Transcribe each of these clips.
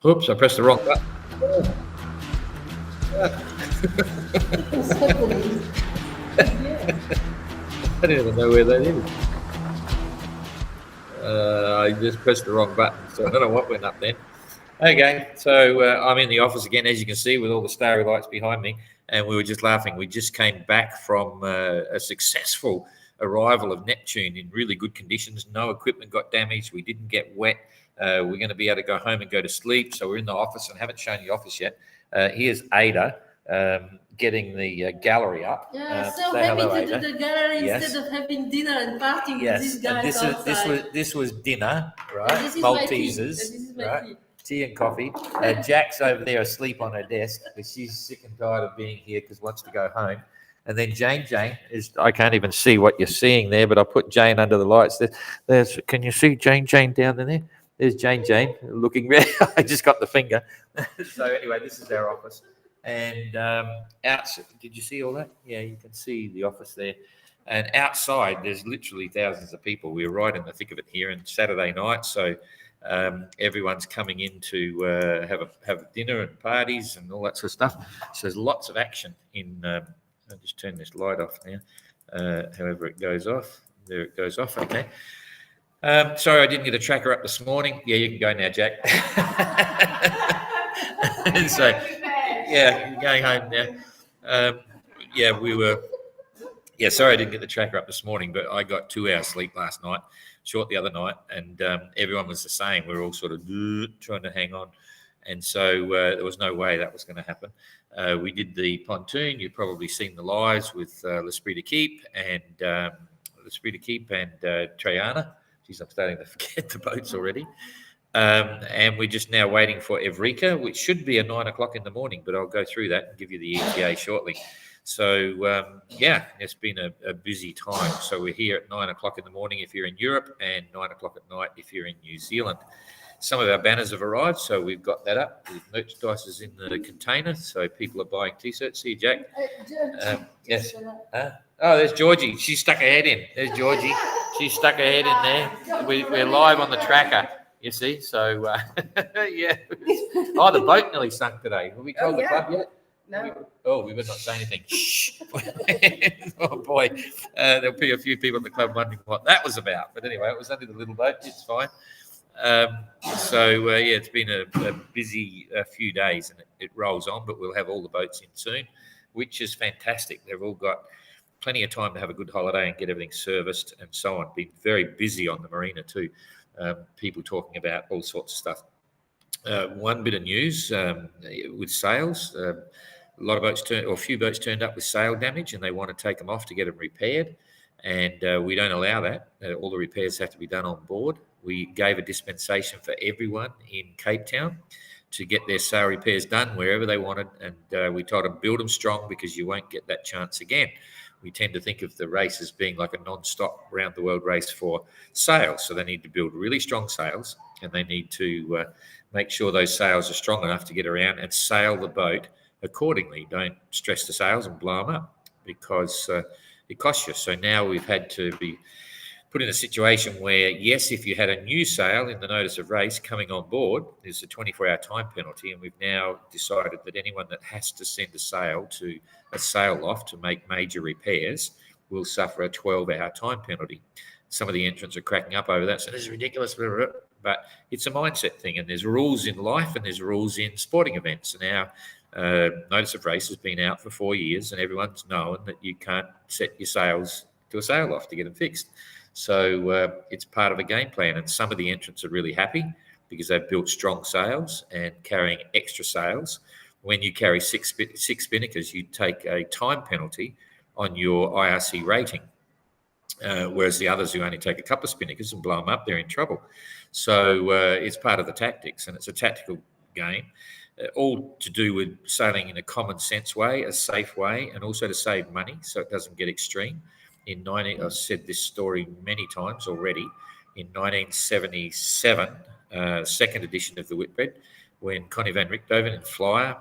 Oops, I pressed the wrong button. What's happening? I don't even know where that is. I just pressed the wrong button, so I don't know what went up then. Okay, so I'm in the office again, as you can see, with all the starry lights behind me, and we were just laughing. We just came back from a successful arrival of Neptune in really good conditions. No equipment got damaged. We didn't get wet. We're going to be able to go home and go to sleep. So we're in the office and haven't shown the office yet. Here's Ada getting the gallery up. Yeah, so say happy hello, to Ada. do the gallery Yes. instead of having dinner and partying with Yes, these and guys outside. this was dinner, right? And this is my tea. Maltesers, And this is my right? tea. Tea and coffee. Jack's over there asleep on her desk because she's sick and tired of being here because wants to go home. And then Jane is, I can't even see what you're seeing there, but I put Jane under the lights. There's can you see Jane down there? There's Jane looking red. I just got the finger. So anyway, this is our office. And did you see all that? Yeah, you can see the office there. And outside, there's literally thousands of people. We're right in the thick of it here, and Saturday night, so everyone's coming in to have a dinner and parties and all that sort of stuff. So there's lots of action in. I'll just turn this light off now. However, it goes off. There it goes off. Okay. Sorry, I didn't get a tracker up this morning. Yeah, you can go now, Jack. So, yeah, you're going home now. Yeah, we were. Yeah, sorry I didn't get the tracker up this morning, but I got 2 hours sleep last night, short the other night, and everyone was the same. We were all sort of trying to hang on. And so there was no way that was going to happen. We did the pontoon. You've probably seen the lives with L'Esprit de Keep and Triana. Geez, I'm starting to forget the boats already. And we're just now waiting for Evrika, which should be at 9 o'clock in the morning, but I'll go through that and give you the ETA shortly. So, yeah, it's been a busy time. So we're here at 9 o'clock in the morning if you're in Europe and 9 o'clock at night if you're in New Zealand. Some of our banners have arrived, so we've got that up. The merchandise is in the container, so people are buying T-shirts. See you, Jack. Yes. Oh, there's Georgie. She stuck her head in. There's Georgie. She stuck her head in there. We're live on the tracker, you see. So, yeah. Oh, the boat nearly sunk today. Have we told the club yet? No. We better not say anything. Shh. Oh, boy. There'll be a few people at the club wondering what that was about. But anyway, it was only the little boat. It's fine. Yeah, it's been a busy few days, and it rolls on, but we'll have all the boats in soon, which is fantastic. They've all got plenty of time to have a good holiday and get everything serviced and so on. Been very busy on the marina too. People talking about all sorts of stuff. One bit of news with sails. A few boats turned up with sail damage, and they want to take them off to get them repaired. And we don't allow that. All the repairs have to be done on board. We gave a dispensation for everyone in Cape Town to get their sail repairs done wherever they wanted. And we told them, build them strong because you won't get that chance again. We tend to think of the race as being like a non-stop round-the-world race for sails. So they need to build really strong sails, and they need to make sure those sails are strong enough to get around and sail the boat accordingly. Don't stress the sails and blow them up because it costs you. So now we've had to be put in a situation where, yes, if you had a new sail in the notice of race coming on board, there's a 24-hour time penalty, and we've now decided that anyone that has to send a sail to a sail loft to make major repairs will suffer a 12-hour time penalty. Some of the entrants are cracking up over that, so this is ridiculous, but it's a mindset thing, and there's rules in life and there's rules in sporting events. And our notice of race has been out for 4 years, and everyone's known that you can't set your sails to a sail loft to get them fixed. So it's part of a game plan, and some of the entrants are really happy because they've built strong sails and carrying extra sails. When you carry six spinnakers, you take a time penalty on your IRC rating, whereas the others who only take a couple of spinnakers and blow them up, they're in trouble. So it's part of the tactics, and it's a tactical game, all to do with sailing in a common sense way, a safe way, and also to save money so it doesn't get extreme. I've said this story many times already. In 1977, second edition of the Whitbread, when Connie van Richthoven in Flyer,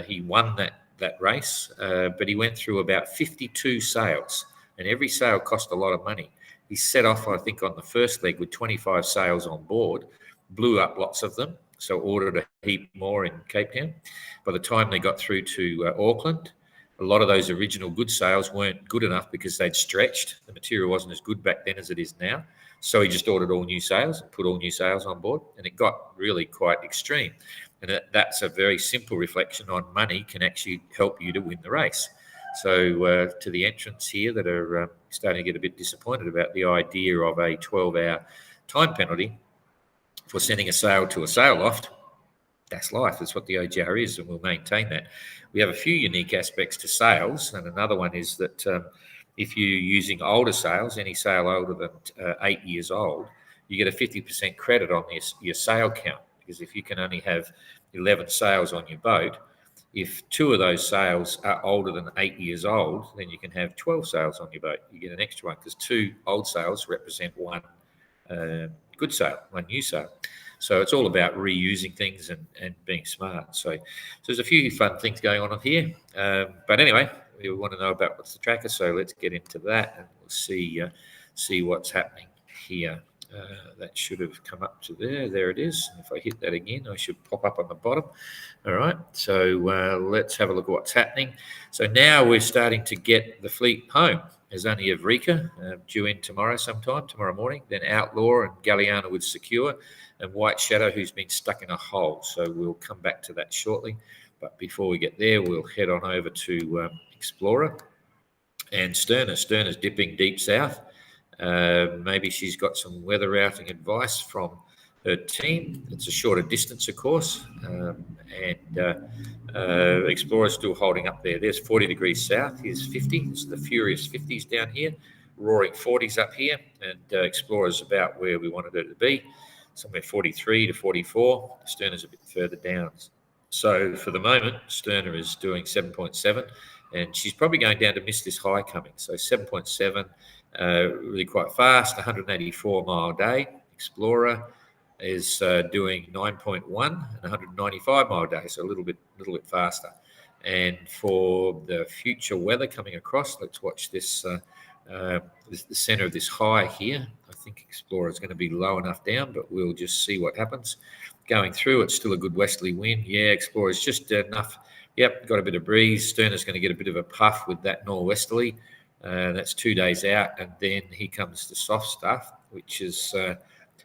he won that race, but he went through about 52 sails, and every sail cost a lot of money. He set off, I think, on the first leg with 25 sails on board, blew up lots of them, so ordered a heap more in Cape Town. By the time they got through to Auckland, a lot of those original good sales weren't good enough because they'd stretched. The material wasn't as good back then as it is now. So he just ordered all new sales and put all new sales on board, and it got really quite extreme. And that's a very simple reflection on money can actually help you to win the race. So to the entrants here that are starting to get a bit disappointed about the idea of a 12-hour time penalty for sending a sale to a sale loft, that's life. That's what the OGR is, and we'll maintain that. We have a few unique aspects to sales, and another one is that if you're using older sales, any sale older than 8 years old, you get a 50% credit on your sale count, because if you can only have 11 sales on your boat, if 2 of those sales are older than 8 years old, then you can have 12 sales on your boat. You get an extra one because 2 old sales represent 1 good sale, 1 new sale. So it's all about reusing things and being smart. So there's a few fun things going on here. But anyway, we want to know about what's the tracker. So let's get into that and we'll see what's happening here. That should have come up to there. There it is. And if I hit that again, I should pop up on the bottom. All right. So let's have a look at what's happening. So now we're starting to get the fleet home. There's only Evrika due in tomorrow morning, then Outlaw and Galliana with Secure, and White Shadow, who's been stuck in a hole. So we'll come back to that shortly. But before we get there, we'll head on over to Explorer and Sterner. Sterner's dipping deep south. Maybe she's got some weather routing advice from her team. It's a shorter distance, of course, and Explorer's still holding up there. There's 40 degrees south. Here's 50. This is the furious 50s down here, roaring 40s up here, and Explorer's about where we wanted her to be, somewhere 43 to 44. Sterner's a bit further down. So for the moment, Sterner is doing 7.7, and she's probably going down to miss this high coming. So 7.7, really quite fast, 184-mile day. Explorer is doing 9.1 and 195-mile day, so a little bit faster. And for the future weather coming across, let's watch this. The center of this high here. I think Explorer is going to be low enough down, but we'll just see what happens. Going through, it's still a good westerly wind. Yeah, Explorer is just enough. Yep, got a bit of breeze. Sterner's going to get a bit of a puff with that northwesterly. That's 2 days out, and then here comes the soft stuff, which is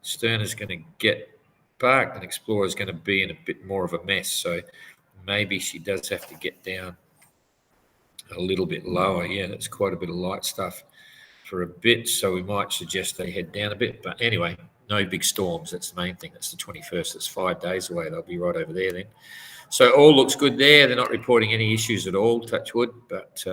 Sterner's going to get parked, and Explorer's going to be in a bit more of a mess. So maybe she does have to get down a little bit lower. Yeah, that's quite a bit of light stuff for a bit, so we might suggest they head down a bit. But anyway, no big storms. That's the main thing. That's the 21st. That's 5 days away. They'll be right over there then. So all looks good there. They're not reporting any issues at all, touch wood, but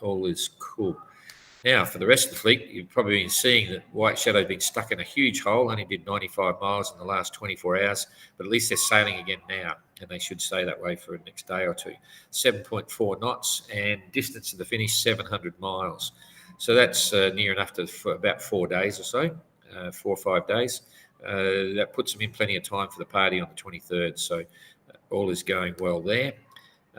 all is cool. Now, for the rest of the fleet, you've probably been seeing that White Shadow's been stuck in a huge hole, only did 95 miles in the last 24 hours, but at least they're sailing again now, and they should stay that way for the next day or two. 7.4 knots, and distance to the finish, 700 miles. So that's near enough for about 4 days or so, 4 or 5 days. That puts them in plenty of time for the party on the 23rd, so all is going well there.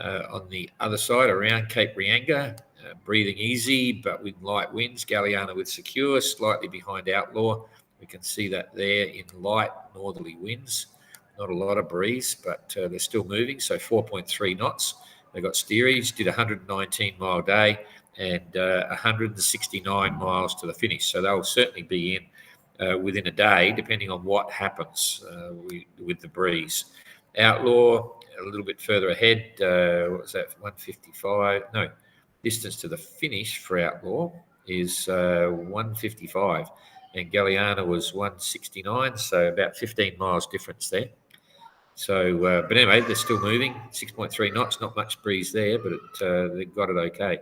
On the other side, around Cape Reinga, breathing easy, but with light winds. Galliana with Secure, slightly behind Outlaw. We can see that there in light northerly winds. Not a lot of breeze, but they're still moving. So 4.3 knots. They got steerage, did 119-mile day, and 169 miles to the finish. So they'll certainly be in within a day, depending on what happens with the breeze. Outlaw, a little bit further ahead. What was that? 155? No. Distance to the finish for Outlaw is 155, and Galliana was 169, so about 15 miles difference there. So, but anyway, they're still moving. 6.3 knots, not much breeze there, but they've got it okay.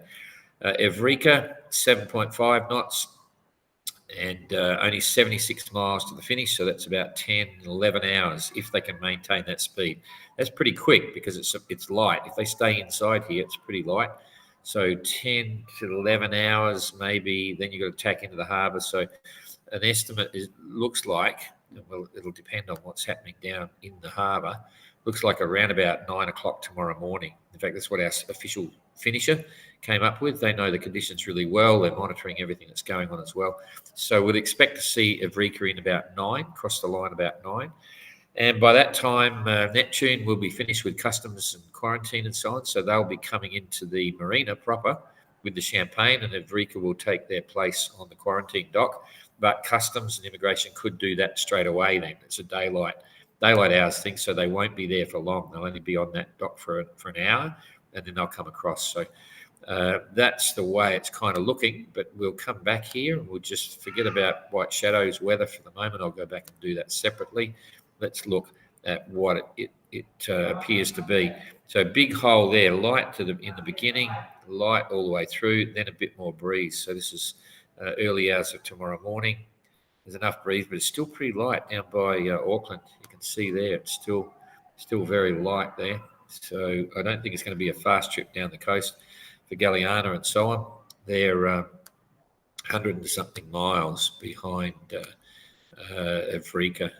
Evrika, 7.5 knots, and only 76 miles to the finish, so that's about 10, 11 hours if they can maintain that speed. That's pretty quick because it's light. If they stay inside here, it's pretty light. So 10 to 11 hours, maybe, then you've got to tack into the harbour. So an estimate looks like, well, it'll depend on what's happening down in the harbour, looks like around about 9 o'clock tomorrow morning. In fact, that's what our official finisher came up with. They know the conditions really well. They're monitoring everything that's going on as well. So we'd expect to see Evrika in about 9, cross the line about 9. And by that time, Neptune will be finished with customs and quarantine and so on. So they'll be coming into the marina proper with the champagne, and Evrika will take their place on the quarantine dock. But customs and immigration could do that straight away then. It's a daylight hours thing, so they won't be there for long. They'll only be on that dock for an hour, and then they'll come across. So that's the way it's kind of looking, but we'll come back here and we'll just forget about White Shadow's weather for the moment. I'll go back and do that separately. Let's look at what it appears to be. So big hole there, light in the beginning, light all the way through, then a bit more breeze. So this is early hours of tomorrow morning. There's enough breeze, but it's still pretty light down by Auckland. You can see there, it's still very light there. So I don't think it's going to be a fast trip down the coast for Galiana and so on. They're 100 and something miles behind Evrika,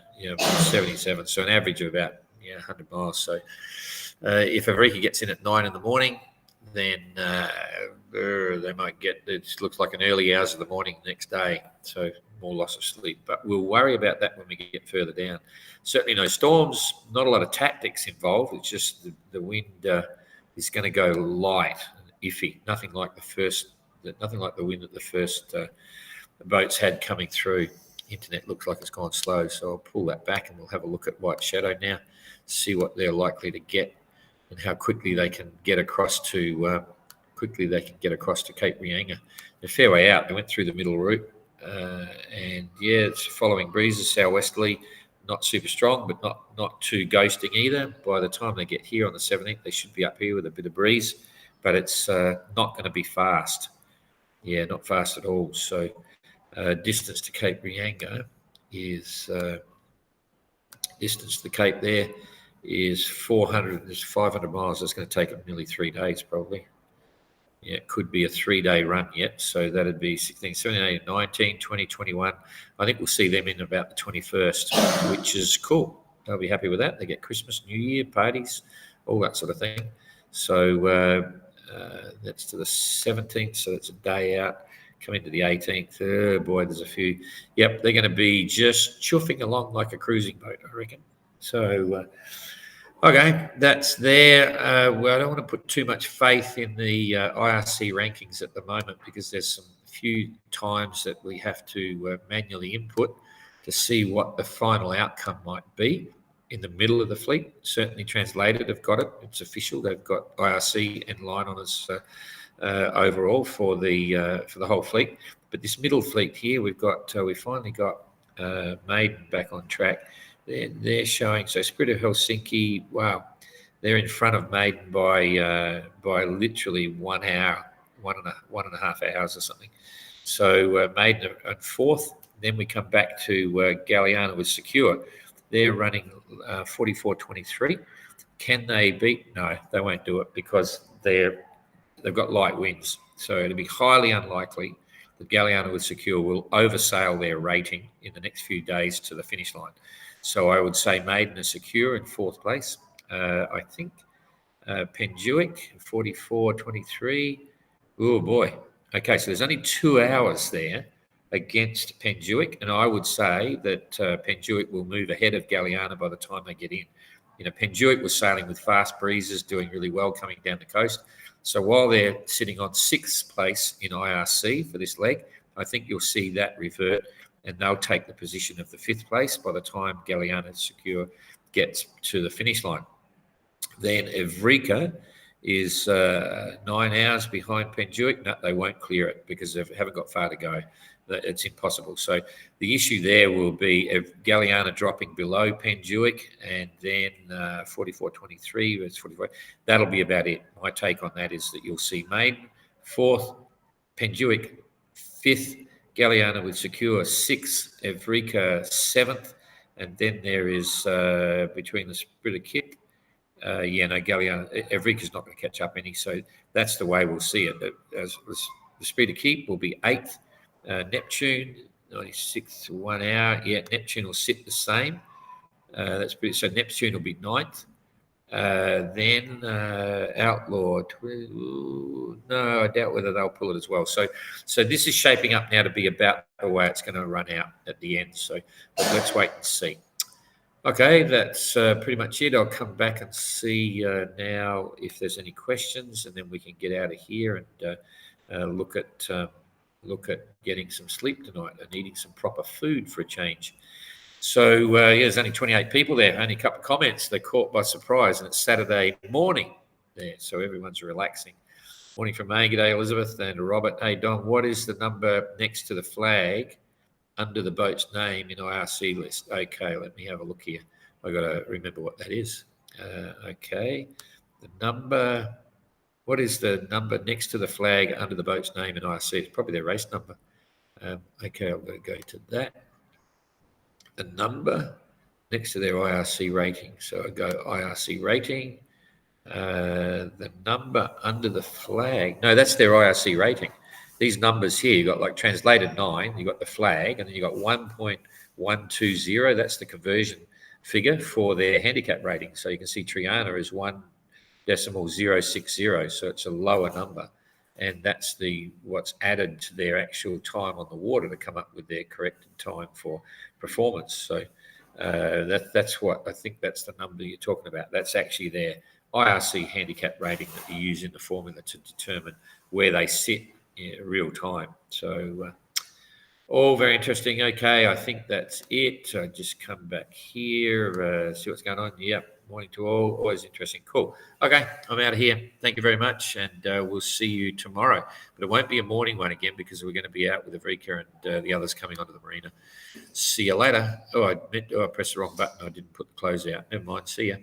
77. So an average of about 100 miles. So if Evrika gets in at 9 in the morning, then they might get, it looks like an early hours of the morning next day. So more loss of sleep. But we'll worry about that when we get further down. Certainly no storms, not a lot of tactics involved. It's just the wind is going to go light and iffy. Nothing like the wind that the first boats had coming through. Internet looks like it's gone slow, so I'll pull that back and we'll have a look at White Shadow now, see what they're likely to get and how quickly they can get across to Cape Reinga. They're a fair way out. They went through the middle route, and it's following breezes southwesterly, not super strong, but not too ghosting either. By the time they get here on the 17th, they should be up here with a bit of breeze, but it's not going to be fast. Yeah, not fast at all. So distance to Cape Reinga is distance to the Cape there is 500 miles. That's going to take them nearly 3 days probably. Yeah, it could be a 3-day run yet. So that'd be 16, 17, 18, 19, 20, 21. I think we'll see them in about the 21st, which is cool. They'll be happy with that. They get Christmas, New Year, parties, all that sort of thing. So that's to the 17th. So that's a day out. Come into the 18th. Oh, boy, there's a few. Yep, they're going to be just chuffing along like a cruising boat, I reckon. So, okay, that's there. Well, I don't want to put too much faith in the IRC rankings at the moment because there's some few times that we have to manually input to see what the final outcome might be in the middle of the fleet. Certainly Translated have got it. It's official. They've got IRC and line on us overall for the whole fleet. But this middle fleet here, we finally got Maiden back on track. They're showing, so Spirit of Helsinki, wow, they're in front of Maiden by literally 1 hour, one and a half hours or something. So Maiden at fourth. Then we come back to Galiana with Secure. They're running 44.23. Can they beat? No, they won't do it because they've got light winds. So it'll be highly unlikely that Galiana with Secure will oversail their rating in the next few days to the finish line. So I would say Maiden is Secure in fourth place. I think Penjuic, 44.23. Oh, boy. Okay, so there's only 2 hours there against Penjuic, and I would say that Penjuic will move ahead of Galiana by the time they get in. Penjuic was sailing with fast breezes, doing really well coming down the coast. So while they're sitting on 6th place in IRC for this leg, I think you'll see that revert and they'll take the position of the 5th place by the time Galiana Secure gets to the finish line. Then Evrika is 9 hours behind Penjuic. No, they won't clear it because they haven't got far to go. It's impossible. So the issue there will be Galiana dropping below Penjuic and then 44.23 versus 44. That'll be about it. My take on that is that you'll see Maiden 4th, Penjuic 5th, Galiana with Secure 6th, Evrika 7th, and then there is between the Spirit of Kip. Galiana, Evrika's not going to catch up any. So that's the way we'll see it. As the Spirit of Kip will be 8th. Neptune, 96 to 1 hour. Yeah, Neptune will sit the same. That's pretty. So Neptune will be 9th. Then Outlaw. No, I doubt whether they'll pull it as well. So this is shaping up now to be about the way it's going to run out at the end. So let's wait and see. Okay, that's pretty much it. I'll come back and see now if there's any questions, and then we can get out of here and look at getting some sleep tonight and eating some proper food for a change. So there's only 28 people there. Only a couple of comments. They're caught by surprise, and it's Saturday morning there, so everyone's relaxing. Morning from May. G'day, Elizabeth and Robert. Hey, Don, what is the number next to the flag under the boat's name in IRC list? Okay, let me have a look here. I got to remember what that is. Okay, the number. What is the number next to the flag under the boat's name in IRC? It's probably their race number. Okay, I'm going to go to that. The number next to their IRC rating. So I go IRC rating. The number under the flag. No, that's their IRC rating. These numbers here, you got like translated 9, you got the flag, and then you got 1.120. That's the conversion figure for their handicap rating. So you can see Triana is 1.060, so it's a lower number, and that's what's added to their actual time on the water to come up with their corrected time for performance. So that's what I think. That's the number you're talking about. That's actually their IRC handicap rating that you use in the formula to determine where they sit in real time. So all very interesting. Okay, I think that's it. I just come back here, see what's going on. Yep, morning to all. Always interesting. Cool. Okay, I'm out of here. Thank you very much, and we'll see you tomorrow. But it won't be a morning one again because we're going to be out with Avrika and the others coming onto the marina. See you later. Oh, I pressed the wrong button. I didn't put the close out. Never mind. See ya.